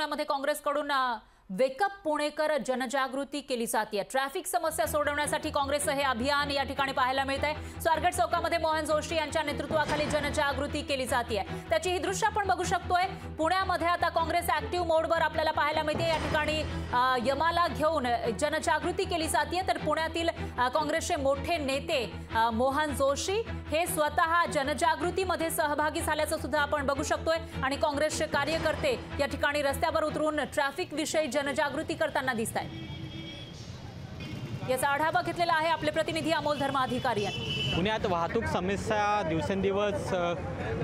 पुण्यामध्ये काँग्रेसकडून वेकअप पुणेकर जनजागृती केली जाते। ट्रॅफिक समस्या सोडवण्यासाठी काँग्रेसचं हे अभियान या ठिकाणी पाहायला मिळतंय। स्वारगेट चौकामध्ये मोहन जोशी यांच्या नेतृत्वाखाली जनजागृती केली जाते। त्याची ही दृश्य आपण बघू शकतोय। पुण्यामध्ये आता काँग्रेस ऍक्टिव्ह मोडवर आपल्याला पाहायला मिळते। या ठिकाणी यमाला घेऊन जनजागृती केली जाते। तर पुण्यातील काँग्रेसचे मोठे नेते मोहन जोशी हे स्वतः जनजागृतीमध्ये सहभागी झाल्याचं सुद्धा आपण बघू शकतोय आणि काँग्रेसचे कार्यकर्ते या ठिकाणी रस्त्यावर उतरून ट्रॅफिक विषयी जनजागृती करताना दिसत आहेत। याचा आढावा घेतलेला आहे आपले प्रतिनिधी अमोल धर्माधिकारी यांनी। पुण्यात वाहतूक समस्या दिवसेंदिवस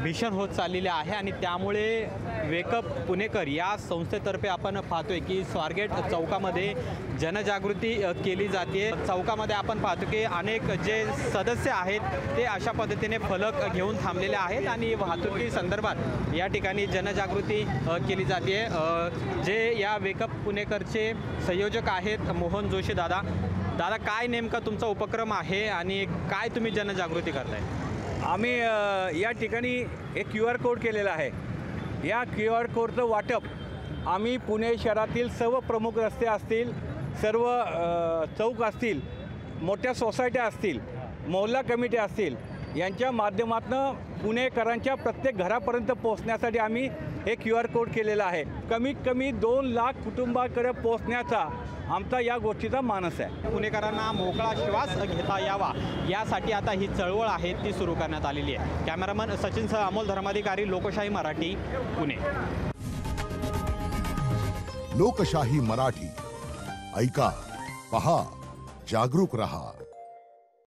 भीषण होत चाललेली आहे आणि त्यामुळे वेकअप पुणेकर या संस्थेतर्फे आपण पाहतोय की स्वारगेट चौकामध्ये जनजागृती केली जाते। चौकामध्ये आपण पाहतो की अनेक जे सदस्य आहेत ते अशा पद्धतीने फलक घेऊन थांबलेले आहेत आणि वाहतुकी संदर्भात या ठिकाणी जनजागृती केली जाते। जे या वेकअप पुणेकरचे संयोजक आहेत मोहन जोशी दादा, काय नेमका तुमचा उपक्रम आहे आणि काय तुम्ही जनजागृती करताय? आम्ही या ठिकाणी एक QR कोड केलेला आहे। या QR कोडचं वाटप आम्ही पुणे शहरातील सर्व प्रमुख रस्ते असतील, सर्व चौक असतील, मोठ्या सोसायट्या असतील, मोहल्ला कमिटी असतील यांच्या माध्यमातून पुणेकरांच्या प्रत्येक घरापर्यंत पोहोचण्यासाठी आम्ही हे QR कोड केलेला आहे। कमीत कमी 2 लाख कुटुंबाकडे पोहोचण्याचा आमचा या गोष्टीचा मानस आहे। पुणेकरांना मोकळा श्वास घेता यावा यासाठी आता ही चळवळ आहे ती सुरू करण्यात आलेली आहे। कॅमेरामन सचिनसह अमोल धर्माधिकारी, लोकशाही मराठी, पुणे। लोकशाही मराठी, ऐका, पहा, जागरूक रहा।